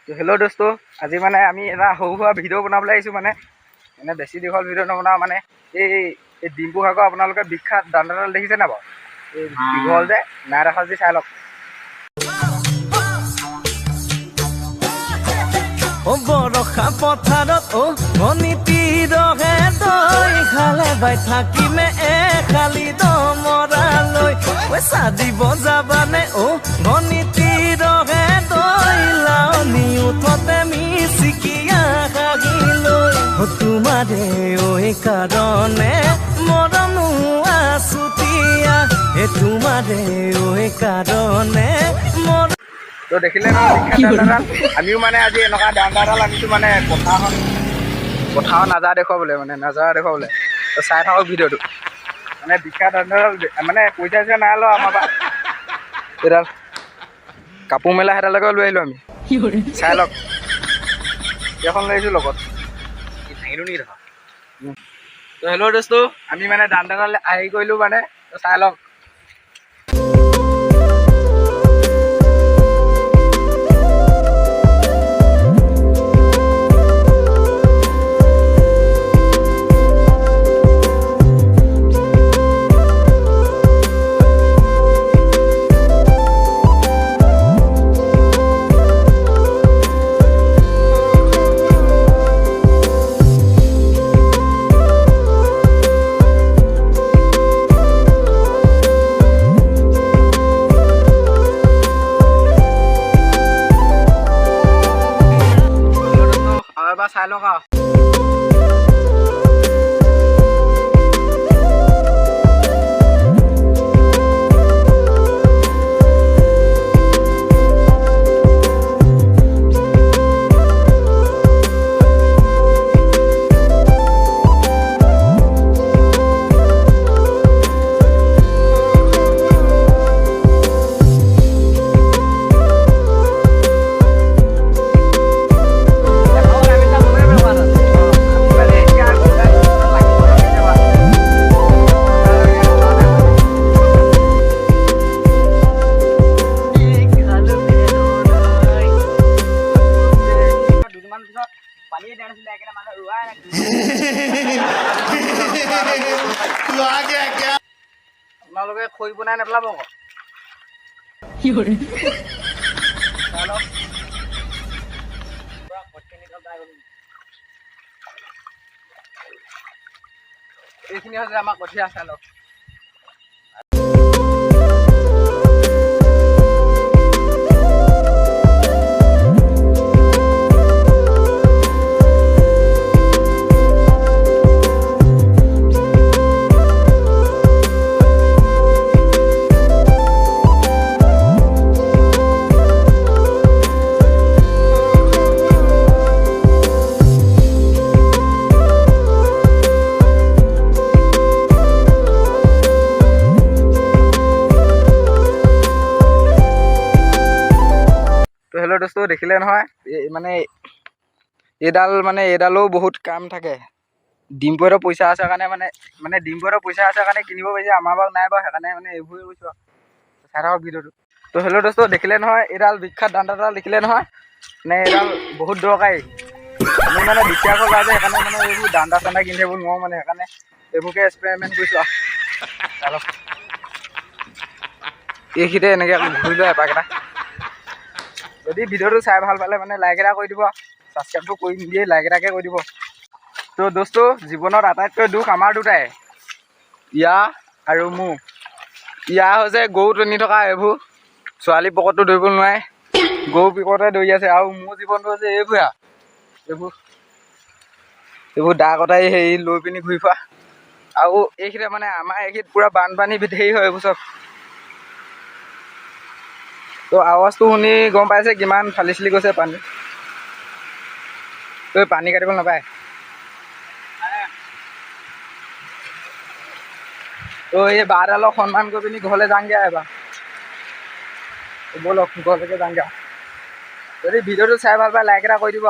তো হেল্ল' দোস্ত, আজি মানে আমি এটা সৰু সুৰা ভিডিঅ' বনাবলৈ আহিছোঁ। মানে বেছি দীঘল ভিডিঅ' নবনাওঁ। মানে এই ডিম্পু ভাগৰ আপোনালোকে বিখ্যাত দাণ্ডাডাল দেখিছে নাই বাৰু? এই দীঘল যে নাই দেখা যদি চাই লওক। বৰষা পথাৰত ঘনীতি ৰহে দৈ খালে বাই থাকিমে খালি দমৰালৈ পইচা দিব যাবানে ঘনীতি ৰহে দৈ লাৱনি উঠতে মিচিকিয়া খাগিলৈ তোমাৰে ঐ কাৰণে মৰমো আছুতীয়া তোমাৰে ঐ কাৰণে তো দেখিলে ন বিখ্যাত দাণ্ডাডাল। আমিও মানে আজি এনেকুৱা দাণ্ডাডাল আনিছোঁ, মানে পথাৰত নাজাৰা দেখুৱাবলৈ। তো চাই থাকক ভিডিঅ'টো। মানে বিখ্যাত দাণ্ডাডাল মানে পইচা নাই লোৱা আমাৰ পৰা। এইডাল কাপোৰ মেলা সেইডালকে লৈ আহিলোঁ আমি। চাই লওক, এখন লৈ আহিছোঁ লগত। তো হেল্ল' দোস্ত, আমি মানে দাণ্ডাডাল আহি কৰিলোঁ মানে, তো চাই লওক। এবাৰ চাই লওক আৰু। আপোনালোকে খৰি বনাই নেপেলাব আকৌ। এইখিনি হৈছে আমাৰ কঠীয়া, চাই লওক। তো হেল্ল' দোস্ত, দেখিলে নহয় মানে এইডালো বহুত কাম থাকে। ডিম্পুহঁতৰ পইচা আছে কাৰণে ডিম্পুহঁতৰ পইচা আছে কাৰণে কিনিব পাৰিছে, আমাৰ বাৰু নাই বাৰু, সেইকাৰণে মানে এইবোৰে কৈছোঁ আৰু। চাই থাকক ভিডিঅ'টো। তো হেল্ল' দোস্ত, দেখিলে নহয় এইডাল বিখ্যাত দাণ্ডাডাল দেখিলে নহয়। মানে এইডাল বহুত দৰকাৰী। আমি মানে দুখীয়া ঘৰ ল'ৰা যে, সেইকাৰণে মানে এইবোৰ দাণ্ডা চাণ্ডা কিনি থাকিব নোৱাৰোঁ, মানে সেইকাৰণে এইবোৰকে এক্সপেৰিমেণ্ট কৰিছোঁ আৰু। চাই লওক, এইখিনিতে এনেকৈ ঘূৰি লয় এপাকেইটা। যদি ভিডিঅ'টো চাই ভাল পালে মানে লাইক এটা কৰি দিব, ছাবস্ক্ৰাইবটো কৰি নিদিয়ে, লাইক এটাকে কৰি দিব। তো দোস্ত, জীৱনত আটাইতকৈ দুখ আমাৰ দুটাই, ইয়া আৰু মোৰ। ইয়া হৈছে গৰু টনি থকা এইবোৰ ছোৱালী পকৰটো ধৰিব নোৱাৰে, গৰু পিকতে দৌৰি আছে। আৰু মোৰ জীৱনটো হৈছে এইবোৰ দা কটাই হেৰি লৈ পিনি ঘূৰি ফুৰা। আৰু এইখিনিতে মানে আমাৰ এইখিনিত পূৰা বানপানী হেৰি হয় এইবোৰ চব। তো আৱাজটো শুনি গম পাইছে কিমান ফালি চিলি গৈছে পানী। তো পানী কাটিব নাপায়। তো এই বাৰডালক সন্মান কৰি পিনি ঘৰলৈ যাংগে এবাৰ। ব'লক ঘৰলৈকে যাংগে। যদি ভিডিঅ'টো চাই ভাল পায় লাইক এটা কৰি দিব।